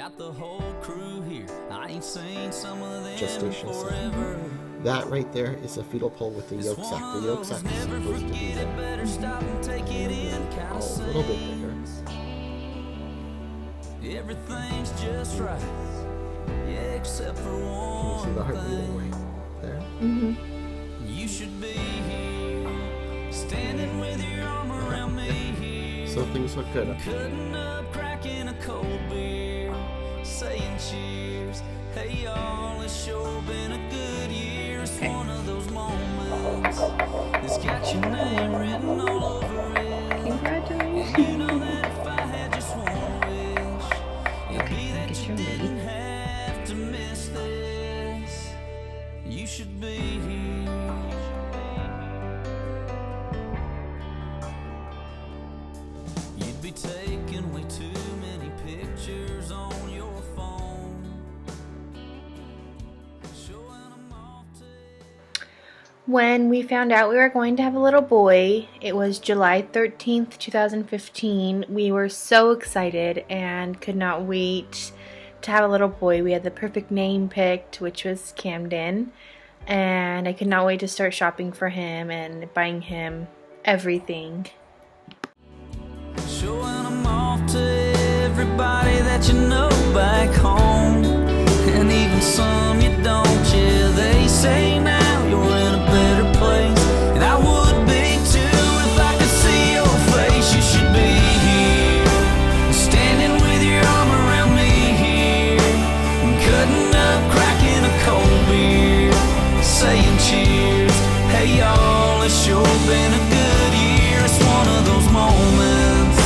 Got the whole crew here. I ain't seen some of them gestation forever. sac. That right there is a fetal pole with the yolk sac. The yolk sac is supposed to be there. Better stop and take it in. A little bit bigger. Everything's just right. Yeah, except for Can you one see the heart thing. beating right there? Mm-hmm. You should be here, standing with your arm around me here. So things look good. Cutting up, cracking a cold beer, saying cheers. Hey y'all, it's sure been a good year. It's one of those moments that's got your name written all over it. Congratulations. You know that if I had just one wish, it'd be that get you your didn't have to miss this. You should be here. You'd be taking way too many pictures on your phone. Showing them off to When we found out we were going to have a little boy, it was July 13th, 2015. We were so excited and could not wait to have a little boy. We had the perfect name picked, which was Camden, and I could not wait to start shopping for him and buying him everything. showing them off to everybody that you know back home, and even some you don't. Yeah, they say now you're in a better place, and I would be too if I could see your face. You should be here, standing with your arm around me here, cutting up, cracking a cold beer, saying cheers. Hey y'all, it's sure been a good year. It's one of those moments,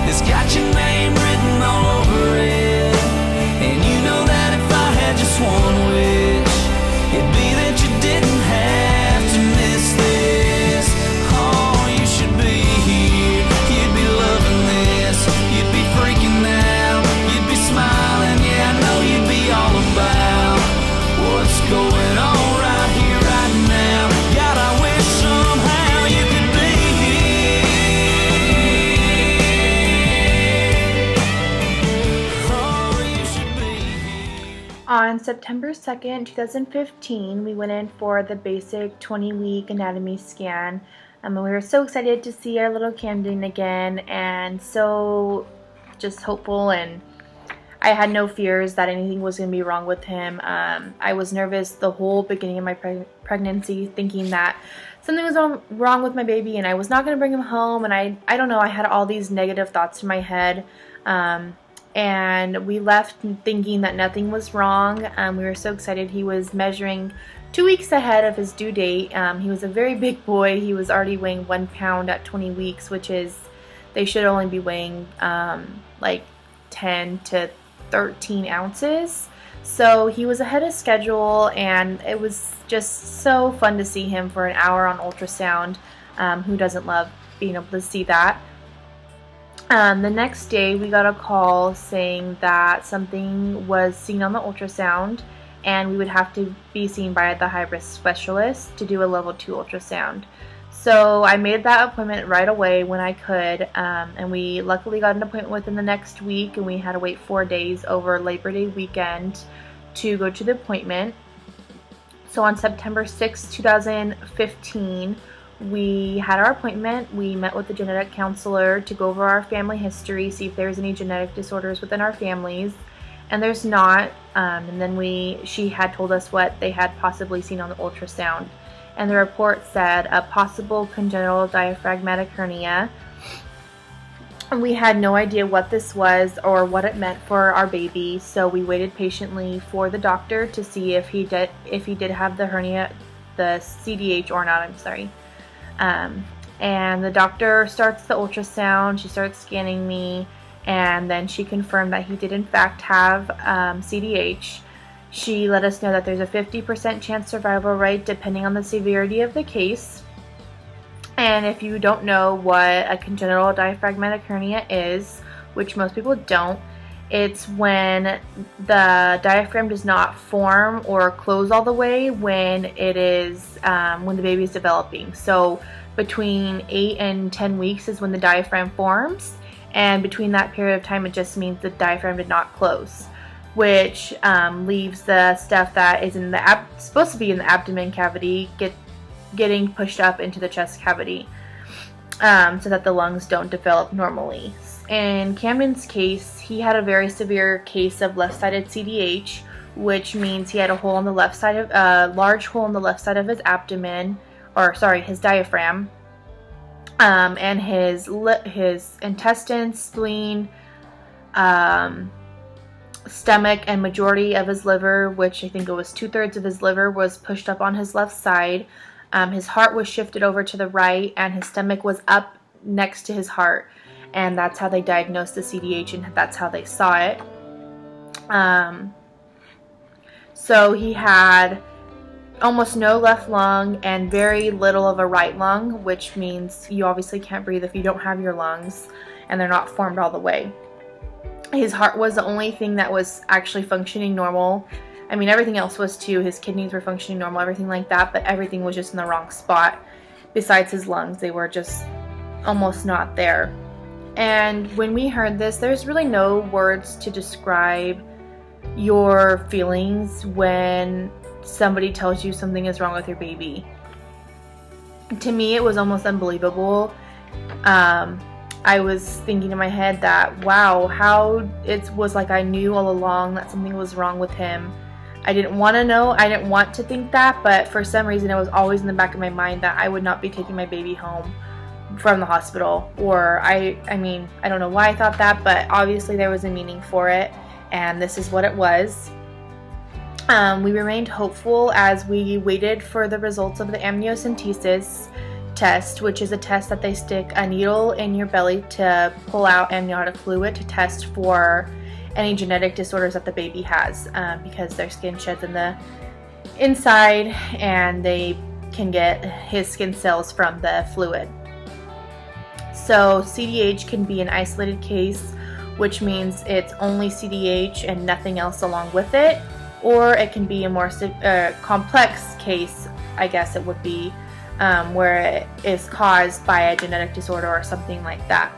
it's got your name written all over it. And you know that if I had just one wish, it'd be that you didn't have to miss this. Oh, you should be here, you'd be loving this, you'd be freaking out, you'd be smiling. Yeah, I know you'd be all about what's going on right here, right now. God, I wish somehow you could be On September 2nd, 2015, we went in for the basic 20-week anatomy scan. And we were so excited to see our little Camden again, and so just hopeful, and I had no fears that anything was going to be wrong with him. I was nervous the whole beginning of my pregnancy, thinking that something was wrong with my baby and I was not going to bring him home, and I don't know, I had all these negative thoughts in my head. And we left thinking that nothing was wrong. We were so excited. He was measuring 2 weeks ahead of his due date. He was a very big boy. He was already weighing 1 pound at 20 weeks, which is, they should only be weighing like 10 to 13 ounces. So he was ahead of schedule, and it was just so fun to see him for an hour on ultrasound. Who doesn't love being able to see that? The next day we got a call saying that something was seen on the ultrasound and we would have to be seen by the high-risk specialist to do a level 2 ultrasound. So I made that appointment right away when I could, and we luckily got an appointment within the next week, and we had to wait 4 days over Labor Day weekend to go to the appointment. So on September 6, 2015, we had our appointment. We met with the genetic counselor to go over our family history, see if there's any genetic disorders within our families, and there's not. And then she had told us what they had possibly seen on the ultrasound, and the report said a possible congenital diaphragmatic hernia. And we had no idea what this was or what it meant for our baby, so we waited patiently for the doctor to see if he did have the hernia, the CDH or not. I'm sorry. And the doctor starts the ultrasound, she starts scanning me, and then she confirmed that he did in fact have CDH. She let us know that there's a 50% chance survival rate depending on the severity of the case. And if you don't know what a congenital diaphragmatic hernia is, which most people don't, it's when the diaphragm does not form or close all the way when it is when the baby is developing. So between 8 and 10 weeks is when the diaphragm forms, and between that period of time it just means the diaphragm did not close. which leaves the stuff that is in the supposed to be in the abdomen cavity getting pushed up into the chest cavity, so that the lungs don't develop normally. In Camden's case, he had a very severe case of left-sided CDH, which means he had a hole on the left side of large hole on the left side of his abdomen, or sorry, his diaphragm, and his intestines, spleen, stomach, and majority of his liver, which I think it was 2/3 of his liver, was pushed up on his left side. His heart was shifted over to the right, and his stomach was up next to his heart, and that's how they diagnosed the CDH, and that's how they saw it. So he had almost no left lung and very little of a right lung, which means you obviously can't breathe if you don't have your lungs and they're not formed all the way. His heart was the only thing that was actually functioning normal. I mean, everything else was too. His kidneys were functioning normal, everything like that, but everything was just in the wrong spot. Besides his lungs, they were just almost not there. And when we heard this, there's really no words to describe your feelings when somebody tells you something is wrong with your baby. To me, it was almost unbelievable. I was thinking in my head that, wow, how it was like I knew all along that something was wrong with him. I didn't want to know, I didn't want to think that, but for some reason it was always in the back of my mind that I would not be taking my baby home from the hospital. Or I mean, I don't know why I thought that, but obviously there was a meaning for it, and this is what it was. We remained hopeful as we waited for the results of the amniocentesis test, which is a test that they stick a needle in your belly to pull out amniotic fluid to test for any genetic disorders that the baby has, because their skin sheds in the inside and they can get his skin cells from the fluid. So CDH can be an isolated case, which means it's only CDH and nothing else along with it, or it can be a more complex case, I guess it would be, where it is caused by a genetic disorder or something like that.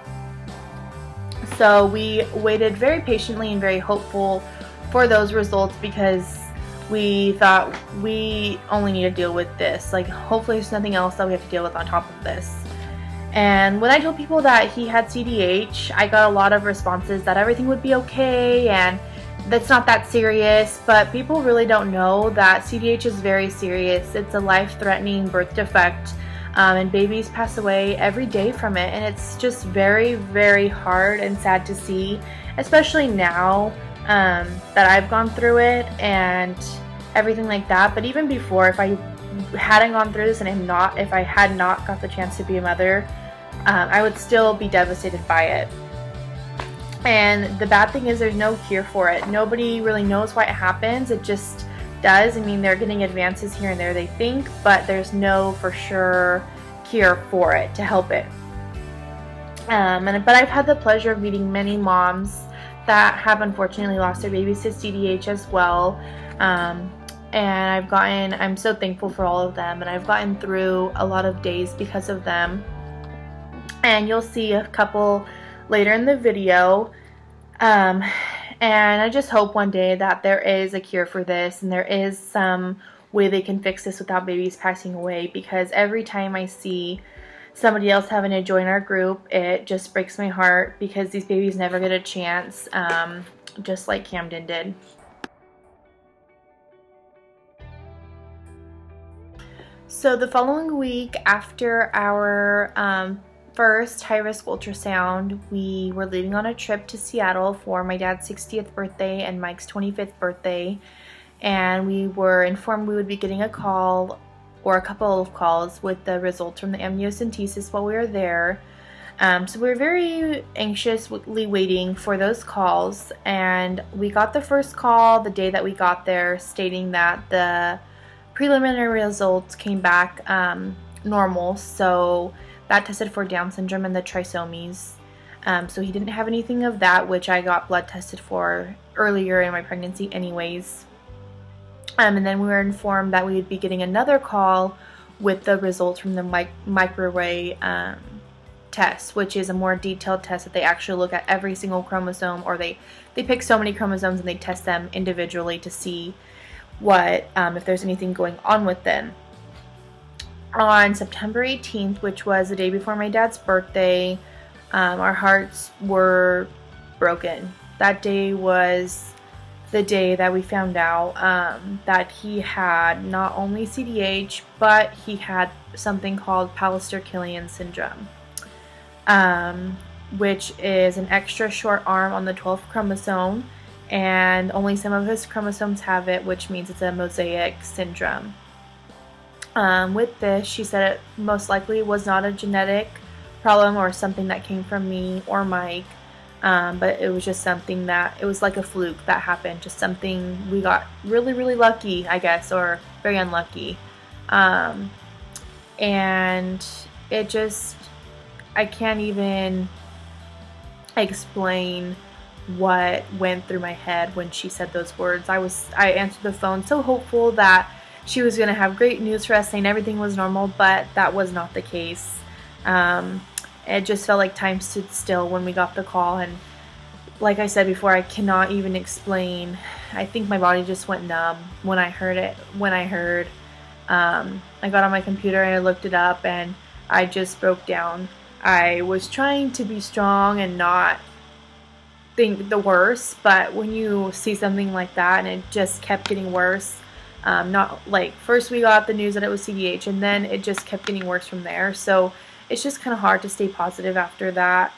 So we waited very patiently and very hopeful for those results, because we thought we only need to deal with this. Like, hopefully there's nothing else that we have to deal with on top of this. And when I told people that he had CDH, I got a lot of responses that everything would be okay and that's not that serious, but people really don't know that CDH is very serious. It's a life-threatening birth defect, and babies pass away every day from it, and it's just very, very hard and sad to see, especially now that I've gone through it and everything like that. But even before, if I hadn't gone through this and if I had not got the chance to be a mother, I would still be devastated by it. And the bad thing is there's no cure for it. Nobody really knows why it happens. It just does. I mean, they're getting advances here and there, they think, but there's no for sure cure for it to help it. But I've had the pleasure of meeting many moms that have unfortunately lost their babies to CDH as well. And I'm so thankful for all of them, and I've gotten through a lot of days because of them. And you'll see a couple later in the video, and I just hope one day that there is a cure for this and there is some way they can fix this without babies passing away, because every time I see somebody else having to join our group, it just breaks my heart, because these babies never get a chance, just like Camden did. So the following week after our first high-risk ultrasound, we were leaving on a trip to Seattle for my dad's 60th birthday and Mike's 25th birthday, and we were informed we would be getting a call or a couple of calls with the results from the amniocentesis while we were there. So we were very anxiously waiting for those calls, and we got the first call the day that we got there stating that the preliminary results came back normal, so that tested for Down syndrome and the trisomies. So he didn't have anything of that, which I got blood tested for earlier in my pregnancy anyways. And then we were informed that we would be getting another call with the results from the microarray test, which is a more detailed test that they actually look at every single chromosome, or they pick so many chromosomes and they test them individually to see what if there's anything going on with them. On September 18th, which was the day before my dad's birthday, our hearts were broken. That day was the day that we found out that he had not only CDH, but he had something called Pallister-Killian syndrome, which is an extra short arm on the 12th chromosome, and only some of his chromosomes have it, which means it's a mosaic syndrome. With this, she said it most likely was not a genetic problem or something that came from me or Mike, but it was just something that, it was like a fluke that happened, just something we got really, really lucky, I guess, or very unlucky. And it just, I can't even explain what went through my head when she said those words. I answered the phone so hopeful that she was going to have great news for us, saying everything was normal, but that was not the case. It just felt like time stood still when we got the call, and like I said before, I cannot even explain. I think my body just went numb when I heard it. I got on my computer and I looked it up, and I just broke down. I was trying to be strong and not think the worst, but when you see something like that and it just kept getting worse, not like first we got the news that it was CDH, and then it just kept getting worse from there. So it's just kind of hard to stay positive after that,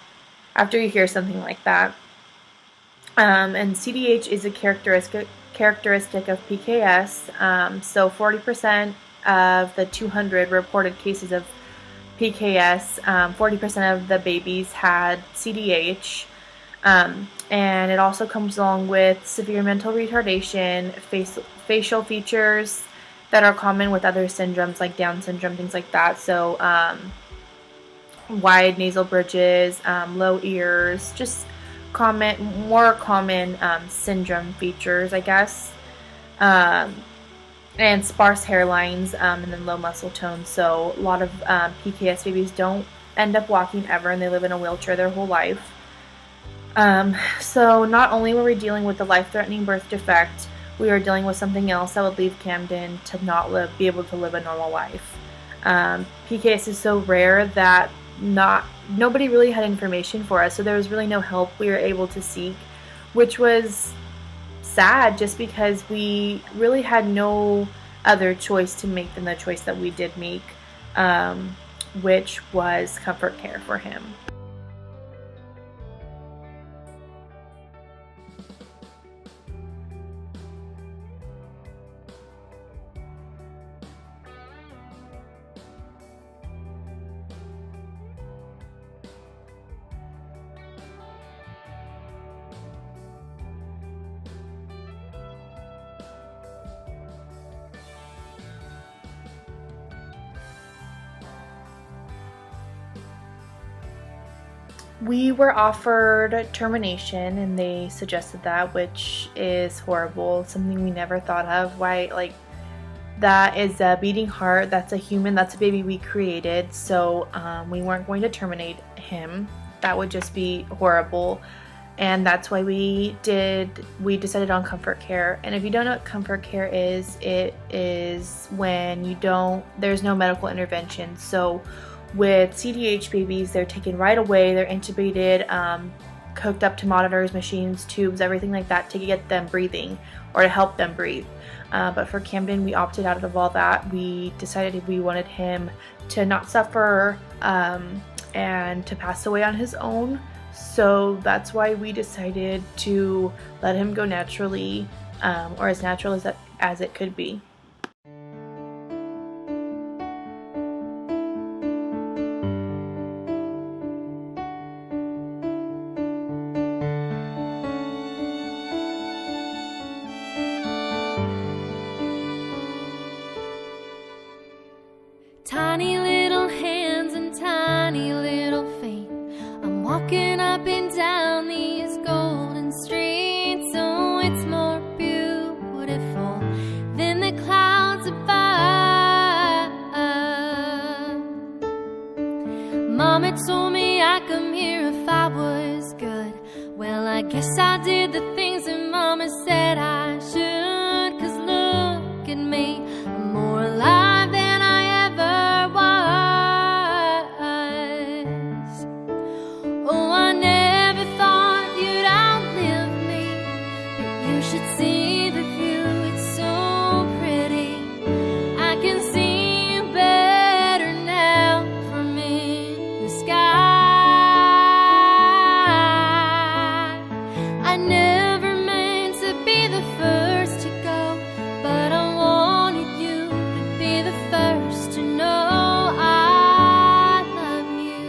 after you hear something like that. And CDH is a characteristic of PKS. So 40% of the 200 reported cases of PKS, 40% of the babies had CDH. And it also comes along with severe mental retardation, facial features that are common with other syndromes like Down syndrome, things like that. So wide nasal bridges, low ears, just more common syndrome features, I guess. And sparse hairlines, and then low muscle tone. So a lot of PKS babies don't end up walking ever, and they live in a wheelchair their whole life. So not only were we dealing with the life-threatening birth defect, we were dealing with something else that would leave Camden to not be able to live a normal life. PKS is so rare that nobody really had information for us, so there was really no help we were able to seek, which was sad just because we really had no other choice to make than the choice that we did make, which was comfort care for him. We were offered termination, and they suggested that, which is horrible, something we never thought of. Why, like, that is a beating heart, that's a human, that's a baby we created, so we weren't going to terminate him. That would just be horrible, and that's why we decided on comfort care. And if you don't know what comfort care is, it is when there's no medical intervention. So with CDH babies, they're taken right away, they're intubated, hooked up to monitors, machines, tubes, everything like that to get them breathing or to help them breathe. But for Camden, we opted out of all that. We decided we wanted him to not suffer and to pass away on his own. So that's why we decided to let him go naturally, or as natural as it could be. Tiny little hands and tiny little feet, I'm walking up and down these golden streets. Oh, it's more beautiful than the clouds above. Mama told me come here if I was good. Well, I guess I did the things that Mama said I should. 'Cause look at me, I'm more alive than I ever was. Oh, I never thought you'd outlive me, but you should see the view, it's so pretty. I can see you better now from in the sky. I never meant to be the first to go, but I wanted you to be the first to know I love you.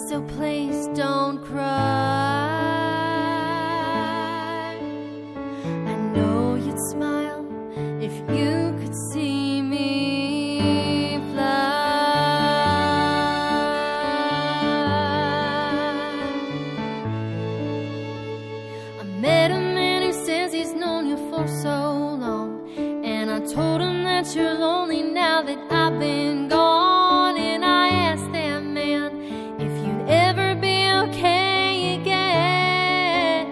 So please don't cry. I know you'd smile if you could see me fly. I met a man who says he's known you for so long, and I told him that you're lonely now that I've been gone. And I asked that man if you'd ever be okay again.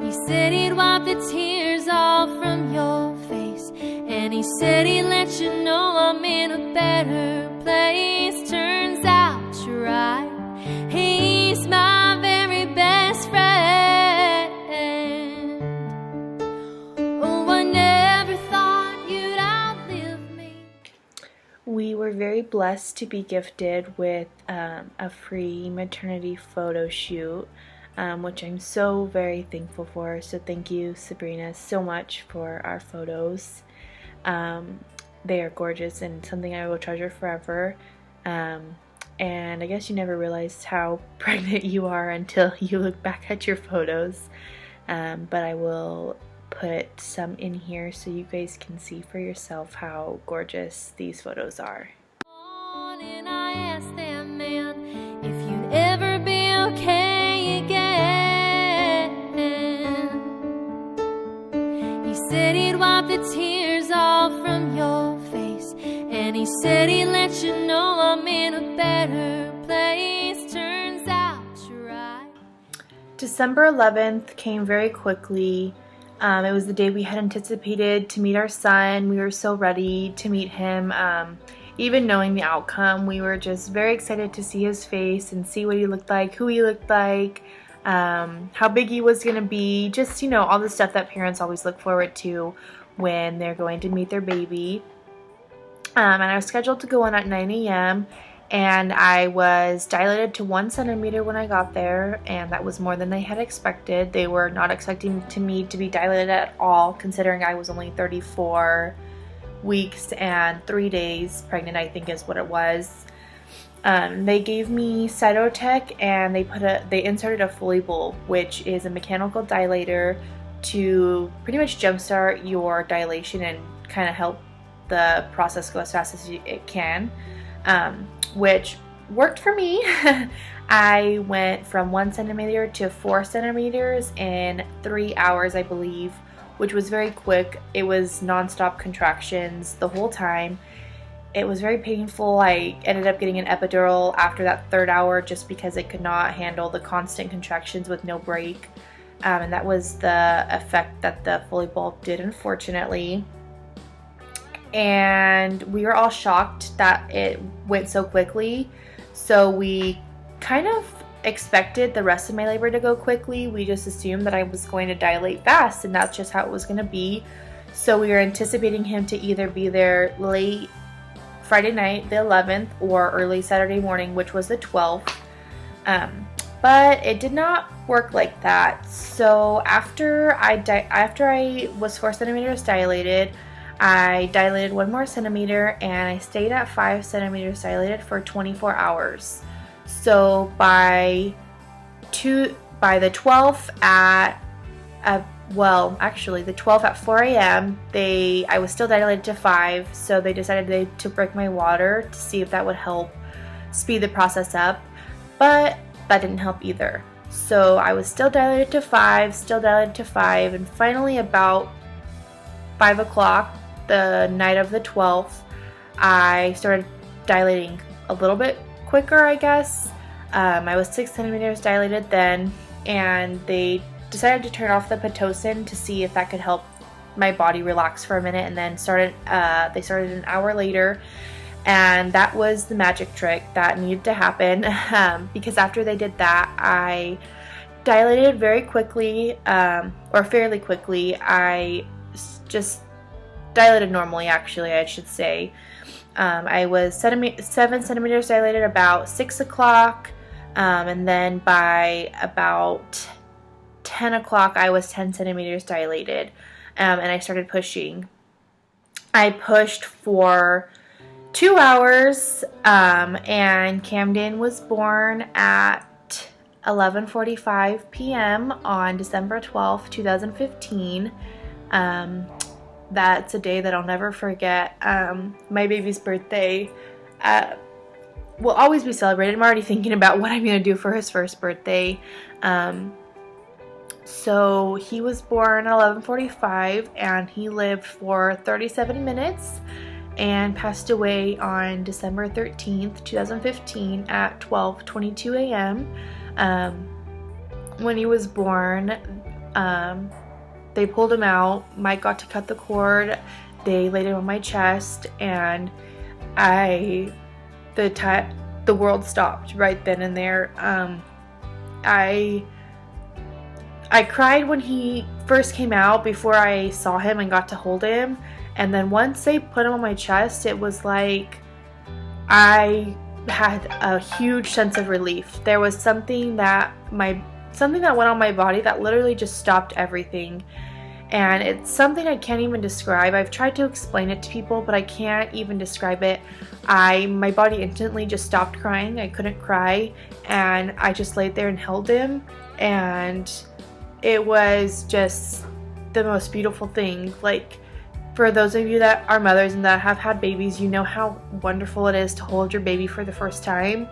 He said he'd wipe the tears off from your face, and he said he'd let you know I'm in a better place. Turns out you're right, he's my very best friend. Oh, I never thought you'd outlive me. We were very blessed to be gifted with a free maternity photo shoot, which I'm so very thankful for. So thank you, Sabrina, so much for our photos. They are gorgeous and something I will treasure forever. And I guess you never realized how pregnant you are until you look back at your photos. But I will put some in here so you guys can see for yourself how gorgeous these photos are. And I asked that man if you'd ever be okay again. He said he'd wipe the tears off from your face, and he said he'd let you know I'm in a better place. Turns out you're right. December 11th came very quickly. It was the day we had anticipated to meet our son. We were so ready to meet him. Even knowing the outcome, we were just very excited to see his face and see what he looked like, who he looked like, how big he was going to be, just, you know, all the stuff that parents always look forward to when they're going to meet their baby. And I was scheduled to go in at 9 a.m. and I was dilated to 1 centimeter when I got there, and that was more than they had expected. They were not expecting me to be dilated at all, considering I was only 34 weeks and 3 days pregnant, I think is what it was. They gave me Cytotec, and they inserted a Foley bulb, which is a mechanical dilator to pretty much jumpstart your dilation and kind of help the process go as fast as it can, which worked for me. I went from 1 centimeter to 4 centimeters in 3 hours, I believe, which was very quick. It was non-stop contractions the whole time. It was very painful. I ended up getting an epidural after that 3rd hour just because it could not handle the constant contractions with no break. And that was the effect that the Foley bulb did, unfortunately. And we were all shocked that it went so quickly. So we kind of expected the rest of my labor to go quickly. We just assumed that I was going to dilate fast, and that's just how it was going to be. So we were anticipating him to either be there late Friday night, the 11th, or early Saturday morning, which was the 12th. But it did not work like that. So after I was 4 centimeters dilated, I dilated 1 more centimeter, and I stayed at 5 centimeters dilated for 24 hours. So by the 12th at the 12th at 4 a.m. I was still dilated to 5, so they decided to break my water to see if that would help speed the process up, but that didn't help either. So I was still dilated to 5, and finally about 5 o'clock the night of the 12th, I started dilating a little bit quicker, I guess. I was 6 centimeters dilated then, and they decided to turn off the Pitocin to see if that could help my body relax for a minute, and then they started an hour later, and that was the magic trick that needed to happen because after they did that, I dilated very quickly, or fairly quickly. I just dilated normally, actually, I should say. I was 7 centimeters dilated about 6 o'clock, and then by about 10 o'clock I was 10 centimeters dilated, and I started pushing. I pushed for 2 hours, and Camden was born at 11:45 p.m. on December 12th, 2015. That's a day that I'll never forget. My baby's birthday will always be celebrated. I'm already thinking about what I'm going to do for his first birthday. So he was born at 11:45, and he lived for 37 minutes and passed away on December 13th, 2015 at 12:22 a.m. When he was born, they pulled him out. Mike got to cut the cord. They laid him on my chest, and the world stopped right then and there. I cried when he first came out before I saw him and got to hold him, and then once they put him on my chest, it was like I had a huge sense of relief. There was something that went on my body that literally just stopped everything, and it's something I can't even describe. I've tried to explain it to people, but I can't even describe it. My body instantly just stopped crying. I couldn't cry, and I just laid there and held him, and it was just the most beautiful thing. Like, for those of you that are mothers and that have had babies, you know how wonderful it is to hold your baby for the first time,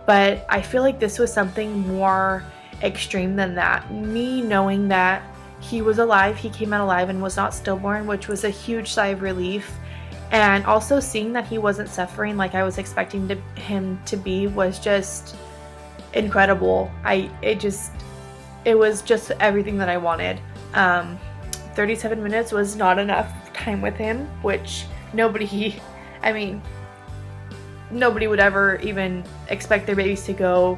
but I feel like this was something more extreme than that. Me knowing that he was alive, he came out alive and was not stillborn, which was a huge sigh of relief, and also seeing that he wasn't suffering like I was expecting him to be was just incredible. It was just everything that I wanted. 37 minutes was not enough time with him, which nobody would ever even expect their babies to go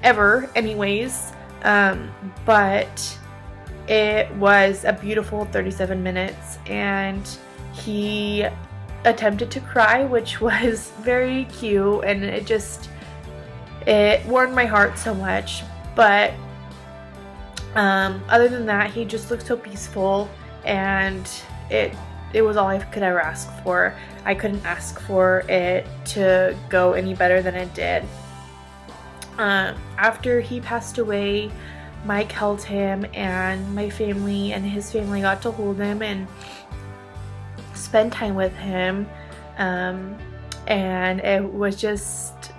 ever anyways, but it was a beautiful 37 minutes, and he attempted to cry, which was very cute, and it warmed my heart so much. But other than that, he just looked so peaceful, and it was all I could ever ask for. I couldn't ask for it to go any better than it did. After he passed away, Mike held him, and my family and his family got to hold him and spend time with him, and it was just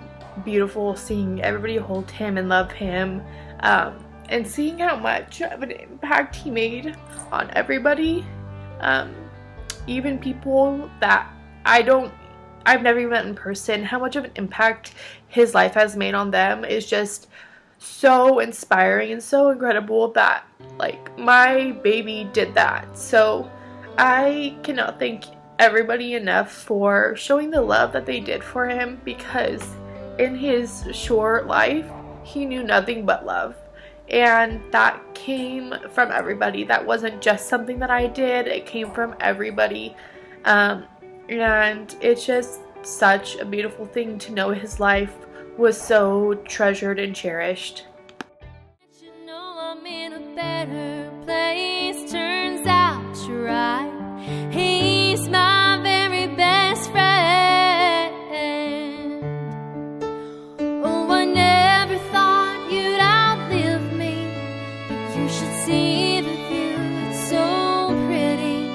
beautiful seeing everybody hold him and love him, and seeing how much of an impact he made on everybody, even people that I've never even met in person. How much of an impact his life has made on them is just so inspiring and so incredible that, like, my baby did that. So I cannot thank everybody enough for showing the love that they did for him, because in his short life he knew nothing but love, and that came from everybody. That wasn't just something that I did, it came from everybody, and it's just such a beautiful thing to know his life was so treasured and cherished. You know I'm in a better place. Turns out you're right. He's my very best friend. Oh, I never thought you'd outlive me, but you should see the view. It's so pretty.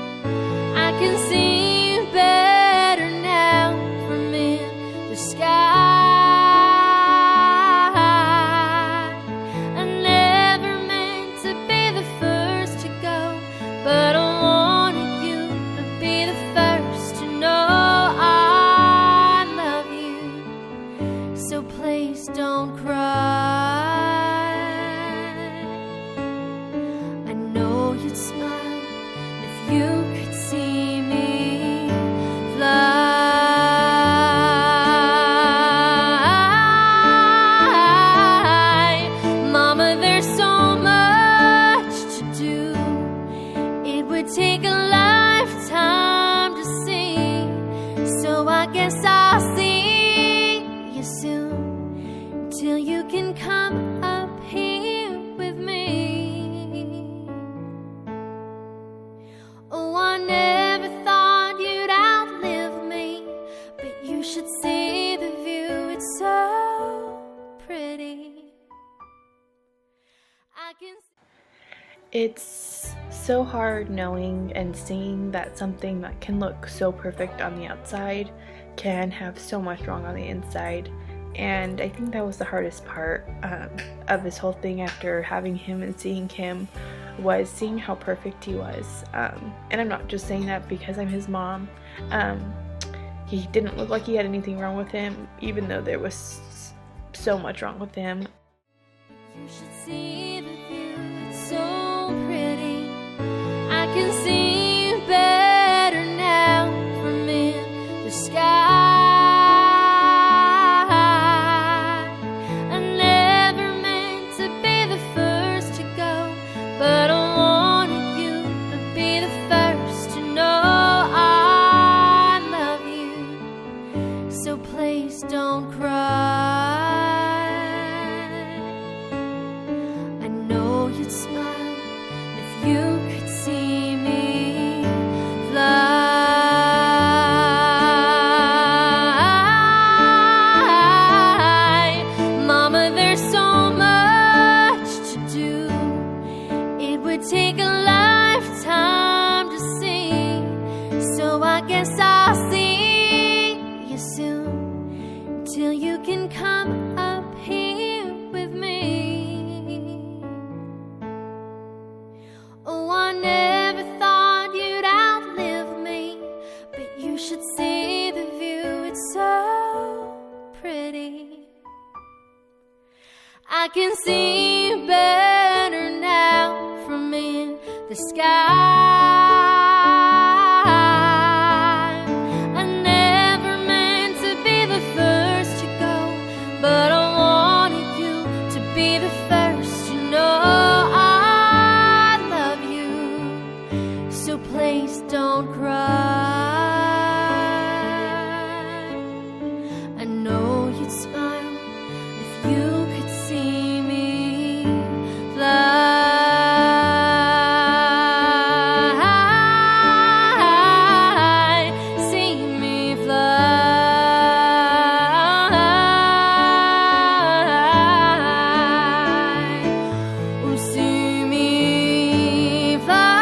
I can see you better now from in the sky. you could see me fly. Mama, there's so much to do. It would take a lifetime to see. So I guess I'll see you soon, till you can come up here with me. Oh, I never thought you'd outlive me, but you should see the view, it's so pretty. I can It's so hard knowing and seeing that something that can look so perfect on the outside can have so much wrong on the inside. And I think that was the hardest part of this whole thing after having him and seeing him, was seeing how perfect he was. And I'm not just saying that because I'm his mom. He didn't look like he had anything wrong with him, even though there was so much wrong with him. You should see the view, it's so pretty. I can see you better now from in the sky. I never meant to be the first to go, but I wanted you to be the first to know I love you. So please don't cry. You'd smile if you could see me fly. Mama, there's so much to do. It would take a lifetime to see. So I guess I'll see you soon, till you can come up here with me. Oh, I never thought you'd outlive me, but you should see the view, it's so pretty. I can see you better now from in the sky. I never meant to be the first to go, but I wanted you to be the first to know so please don't cry. I know you'd smile if you could see me fly. See me fly. Oh, see me fly.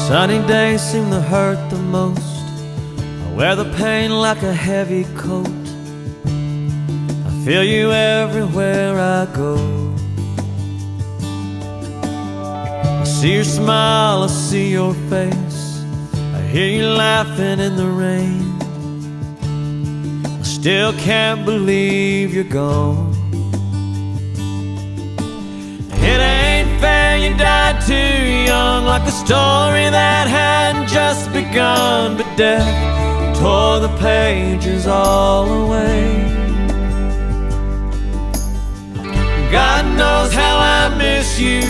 Sunny days seem to hurt the most. I wear the pain like a heavy coat. I feel you everywhere I go. I see your smile, I see your face. I hear you laughing in the rain. I still can't believe you're gone. It ain't fair, you died too young, like a story that hadn't just begun. But death tore the pages all away. God knows how I miss you,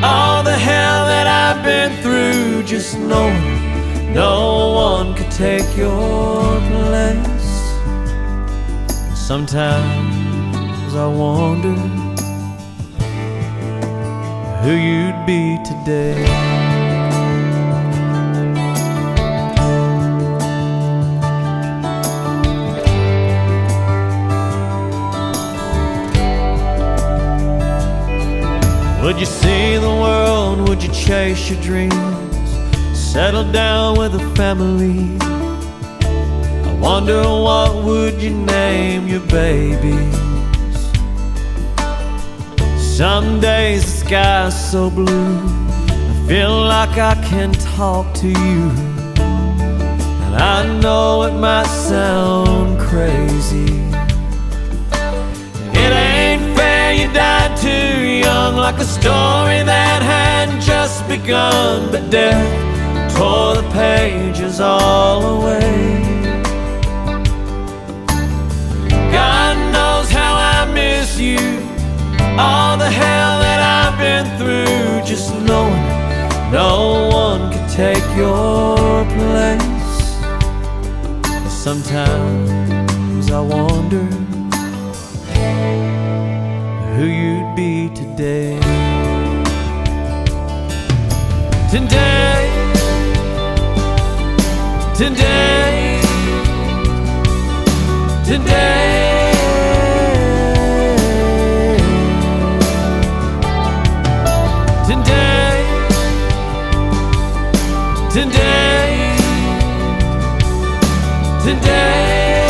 all the hell that I've been through. Just knowing no one could take your place. Sometimes I wonder who you'd be today. Would you see the world? Would you chase your dreams? Settle down with a family? I wonder what would you name your babies? Some days the sky's so blue, I feel like I can talk to you. And I know it might sound crazy. It ain't fair you died too young, like a story that had just begun. But death tore the pages all away. God knows how I miss you, all the hell that I've been through, just knowing no one could take your place. Sometimes I wonder who you'd be today. Today, today, today. Today, today.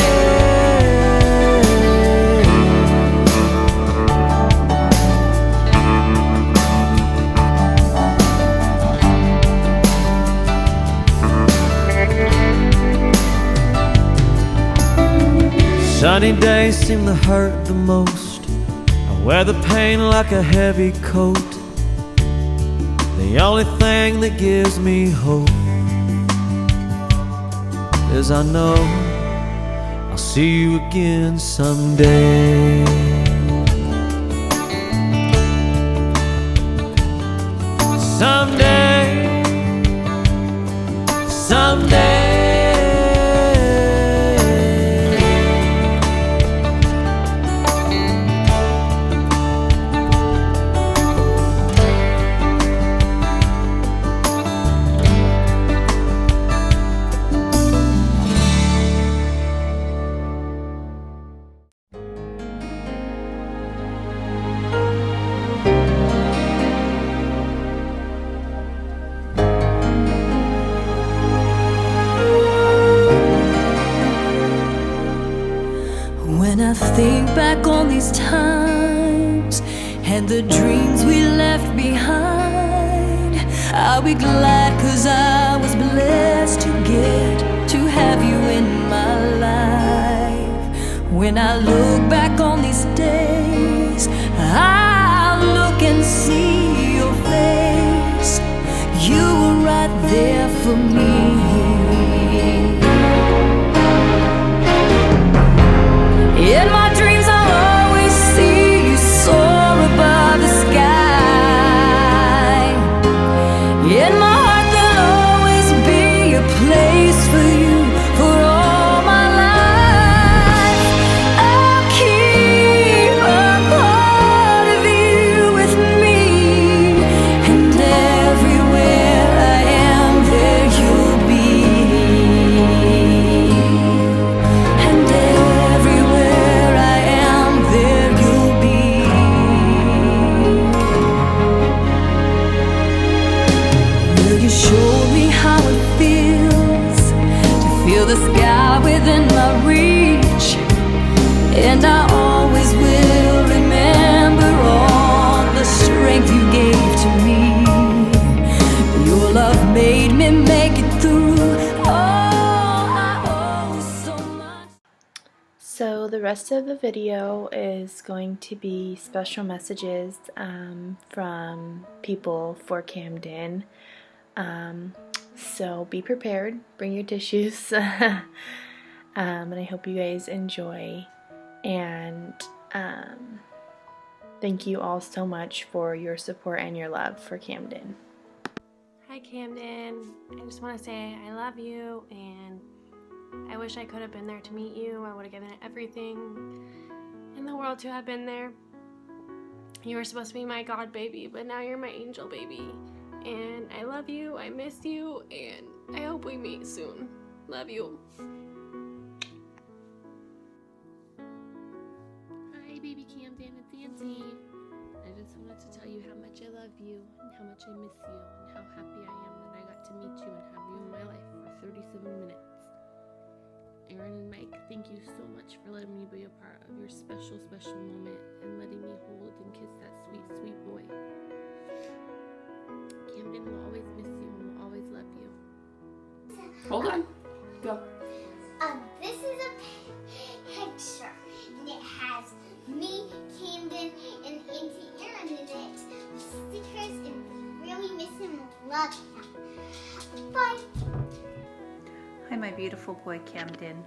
Sunny days seem to hurt the most. I wear the pain like a heavy coat. The only thing that gives me hope is I know I'll see you again someday. Someday, someday. When I think back on these times and the dreams we left behind, I'll be glad 'cause I was blessed to get to have you in my life. When I look back on these days, I'll look and see your face. You were right there for me. In my dreams I'll always see you soar above the sky. In my heart there'll always be a place for you for all my life. I'll keep a part of you with me, and everywhere I am there you'll be. And everywhere I am there you'll be. Will you show me how it feels to feel the sky within my reach? And I always will remember all the strength you gave to me. Your love made me make it through. Oh, I owe so much. So the rest of the video is going to be special messages from people for Camden. So be prepared, bring your tissues, and I hope you guys enjoy. And thank you all so much for your support and your love for Camden. Hi Camden, I just want to say I love you and I wish I could have been there to meet you. I would have given it everything in the world to have been there. You were supposed to be my God baby, but now you're my angel baby. And I love you, I miss you, and I hope we meet soon. Love you. Hi, baby Camden, it's Auntie. I just wanted to tell you how much I love you and how much I miss you and how happy I am that I got to meet you and have you in my life for 37 minutes. Aaron and Mike, thank you so much for letting me be a part of your special, special moment and letting me hold and kiss that sweet, sweet boy. Camden will always miss you and will always love you. Hold on. Go. This is a picture, and it has me, Camden, and Auntie Erin in it. Stickers, and we really miss him and love him. Bye. Hi, my beautiful boy Camden.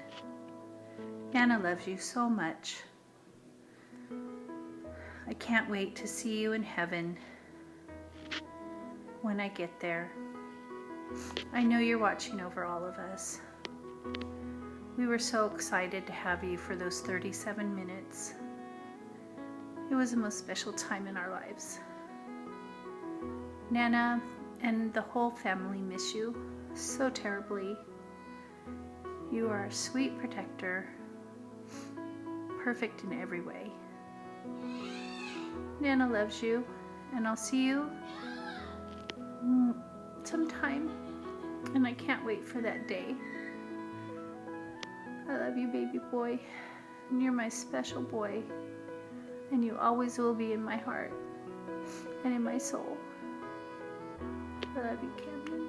Nana loves you so much. I can't wait to see you in heaven when I get there. I know you're watching over all of us. We were so excited to have you for those 37 minutes. It was the most special time in our lives. Nana and the whole family miss you so terribly. You are a sweet protector, perfect in every way. Nana loves you, and I'll see you sometime, and I can't wait for that day. I love you, baby boy, and you're my special boy, and you always will be in my heart and in my soul. I love you, Camden,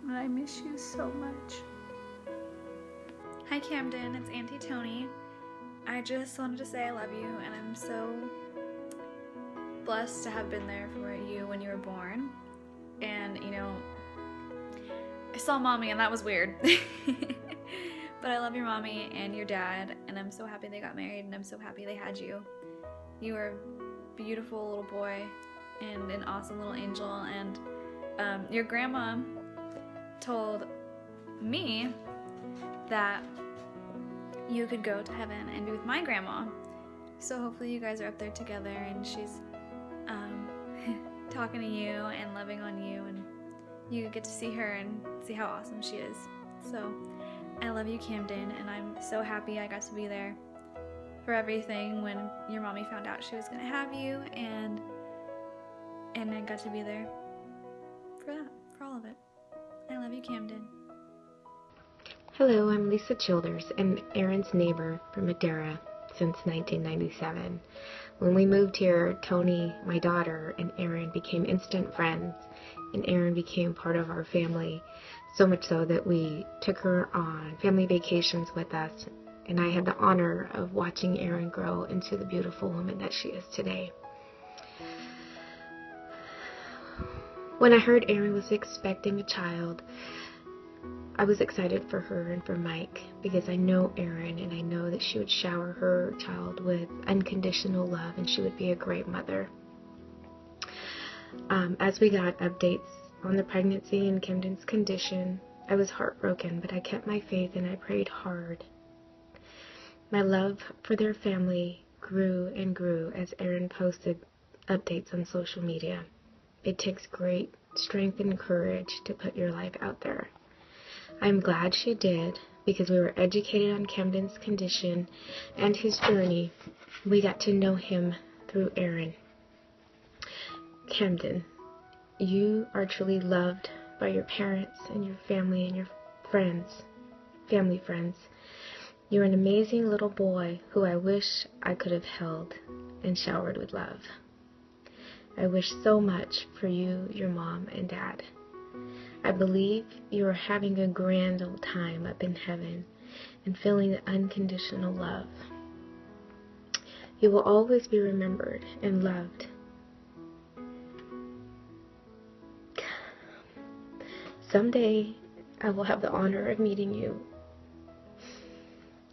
and I miss you so much. Hi Camden, it's Auntie Tony. I just wanted to say I love you, and I'm so blessed to have been there for you when you were born. And you know, I saw Mommy and that was weird. But I love your mommy and your dad, and I'm so happy they got married, and I'm so happy they had you. You were a beautiful little boy and an awesome little angel, and your grandma told me that you could go to heaven and be with my grandma. So hopefully you guys are up there together, and she's talking to you and loving on you, and you get to see her and see how awesome she is. So I love you, Camden, and I'm so happy I got to be there for everything when your mommy found out she was gonna have you, and I got to be there for that, for all of it. I love you, Camden. Hello, I'm Lisa Childers, and Aaron's neighbor from Madera since 1997. When we moved here, Tony, my daughter, and Aaron became instant friends, and Aaron became part of our family, so much so that we took her on family vacations with us, and I had the honor of watching Aaron grow into the beautiful woman that she is today. When I heard Aaron was expecting a child, I was excited for her and for Mike, because I know Aaron, and I know that she would shower her child with unconditional love, and she would be a great mother. As we got updates on the pregnancy and Camden's condition, I was heartbroken, but I kept my faith and I prayed hard. My love for their family grew and grew as Aaron posted updates on social media. It takes great strength and courage to put your life out there. I'm glad she did, because we were educated on Camden's condition and his journey. We got to know him through Aaron. Camden, you are truly loved by your parents and your family and your friends, family friends. You're an amazing little boy who I wish I could have held and showered with love. I wish so much for you, your mom, and dad. I believe you are having a grand old time up in heaven and feeling the unconditional love. You will always be remembered and loved. Someday I will have the honor of meeting you.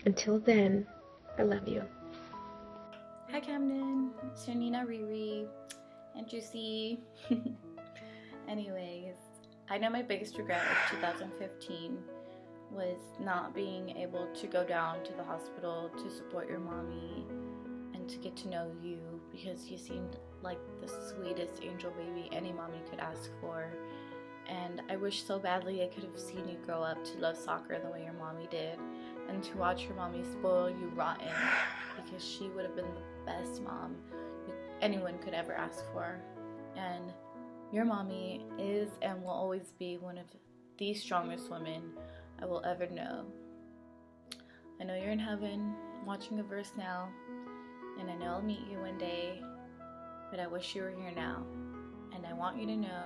Until then, I love you. Hi Camden, it's your Nina Riri and Juicy. Anyways, I know my biggest regret of 2015 was not being able to go down to the hospital to support your mommy and to get to know you, because you seemed like the sweetest angel baby any mommy could ask for. And I wish so badly I could have seen you grow up to love soccer the way your mommy did, and to watch your mommy spoil you rotten, because she would have been the best mom anyone could ever ask for. And your mommy is and will always be one of the strongest women I will ever know. I know you're in heaven watching a verse now, and I know I'll meet you one day, but I wish you were here now. And I want you to know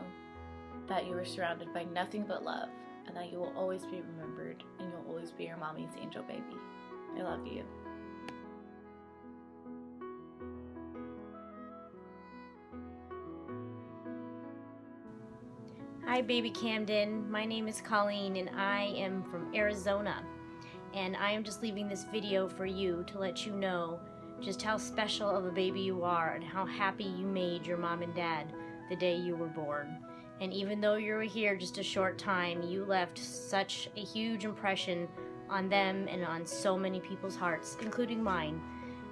that you were surrounded by nothing but love, and that you will always be remembered, and you'll always be your mommy's angel baby. I love you. Hi baby Camden, my name is Colleen and I am from Arizona, and I am just leaving this video for you to let you know just how special of a baby you are and how happy you made your mom and dad the day you were born. And even though you were here just a short time, you left such a huge impression on them and on so many people's hearts, including mine.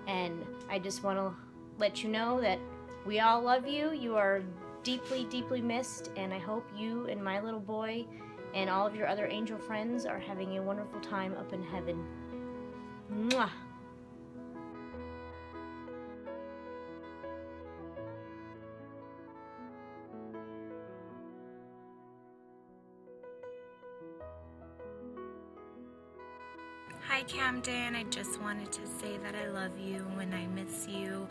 And I just want to let you know that we all love you. You are deeply, deeply missed, and I hope you and my little boy and all of your other angel friends are having a wonderful time up in heaven. Mwah! Hi Camden, I just wanted to say that I love you and I miss you.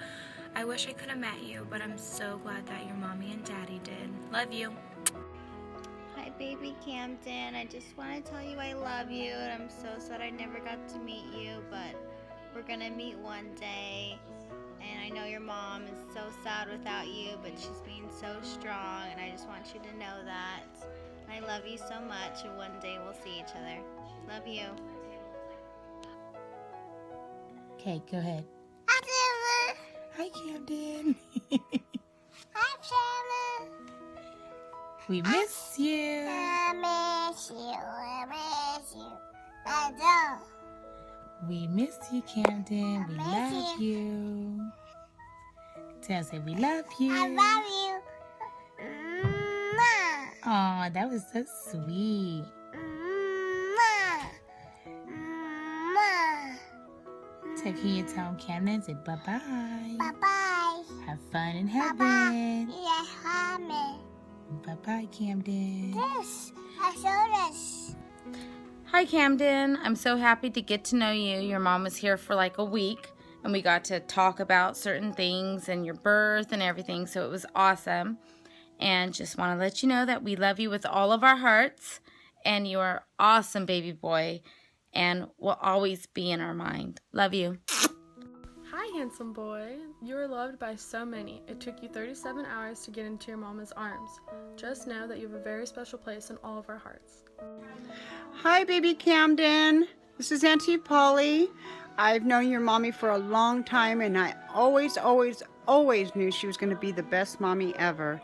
I wish I could have met you, but I'm so glad that your mommy and daddy did. Love you. Hi baby Camden, I just want to tell you I love you, and I'm so sad I never got to meet you, but we're gonna meet one day. And I know your mom is so sad without you, but she's being so strong, and I just want you to know that. I love you so much, and one day we'll see each other. Love you. Okay, go ahead. Hi, Camden. Hi, Shannon. We miss you. I miss you. I miss you. I do. We miss you, Camden. We love you. Tell say we love you. I love you. Mwah. Aw, that was so sweet. Mwah. Mwah. So can you tell Camden, say bye-bye. Bye-bye. Have fun in heaven. Bye-bye. Yeah, amen. Bye-bye, Camden. This. I saw this. Hi Camden, I'm so happy to get to know you. Your mom was here for like a week, and we got to talk about certain things and your birth and everything, so it was awesome. And just want to let you know that we love you with all of our hearts, and you are awesome, baby boy, and will always be in our mind. Love you. Hi, handsome boy. You are loved by so many. It took you 37 hours to get into your mama's arms. Just know that you have a very special place in all of our hearts. Hi, baby Camden. This is Auntie Polly. I've known your mommy for a long time, and I always knew she was going to be the best mommy ever.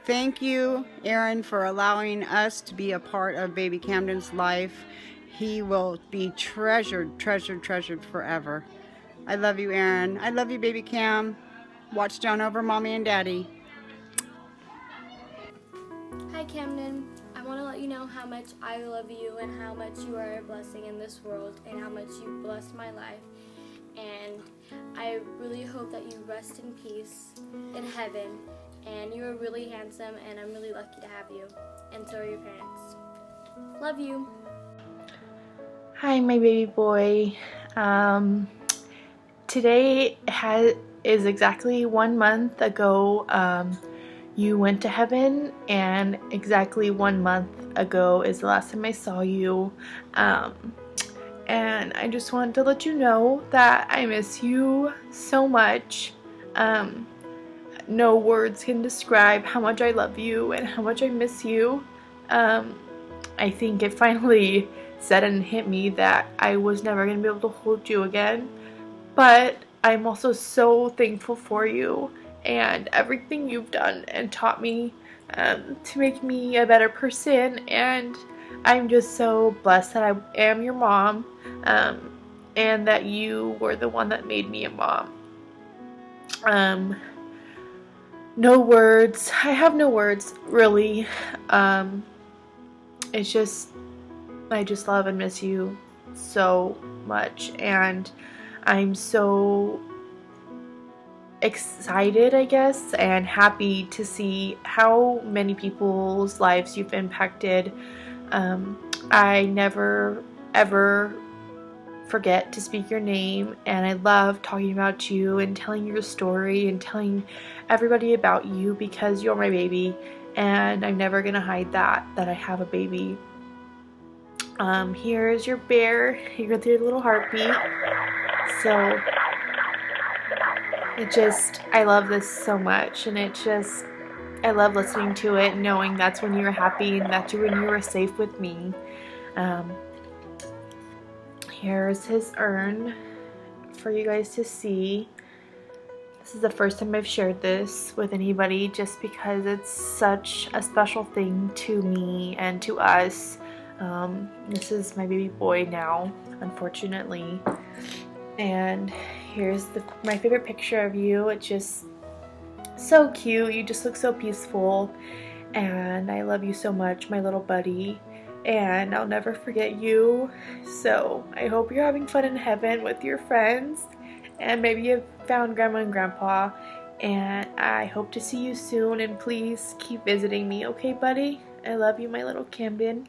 Thank you, Aaron, for allowing us to be a part of baby Camden's life. He will be treasured forever. I love you, Aaron. I love you, baby Cam. Watch down over mommy and daddy. Hi, Camden. I want to let you know how much I love you and how much you are a blessing in this world and how much you blessed my life. And I really hope that you rest in peace in heaven. And you are really handsome, and I'm really lucky to have you. And so are your parents. Love you. Hi, my baby boy. Today is exactly 1 month ago you went to heaven, and exactly 1 month ago is the last time I saw you. And I just wanted to let you know that I miss you so much. No words can describe how much I love you and how much I miss you. I think it finally set and hit me that I was never going to be able to hold you again. But I'm also so thankful for you and everything you've done and taught me to make me a better person. And I'm just so blessed that I am your mom, and that you were the one that made me a mom. No words. I have no words, really. It's just, I just love and miss you so much, and I'm so excited, I guess, and happy to see how many people's lives you've impacted. I never ever forget to speak your name, and I love talking about you and telling your story and telling everybody about you because you're my baby, and I'm never gonna hide that I have a baby. Here's your bear here with your little heartbeat. So it just, I love this so much, and it just, I love listening to it, knowing that's when you were happy and that's when you were safe with me. Here's his urn for you guys to see. This is the first time I've shared this with anybody, just because it's such a special thing to me and to us. This is my baby boy now, unfortunately. And here's my favorite picture of you. It's just so cute. You just look so peaceful, and I love you so much, my little buddy, and I'll never forget you. So I hope you're having fun in heaven with your friends, and maybe you've found Grandma and Grandpa, and I hope to see you soon, and please keep visiting me, okay, buddy? I love you, my little Camden.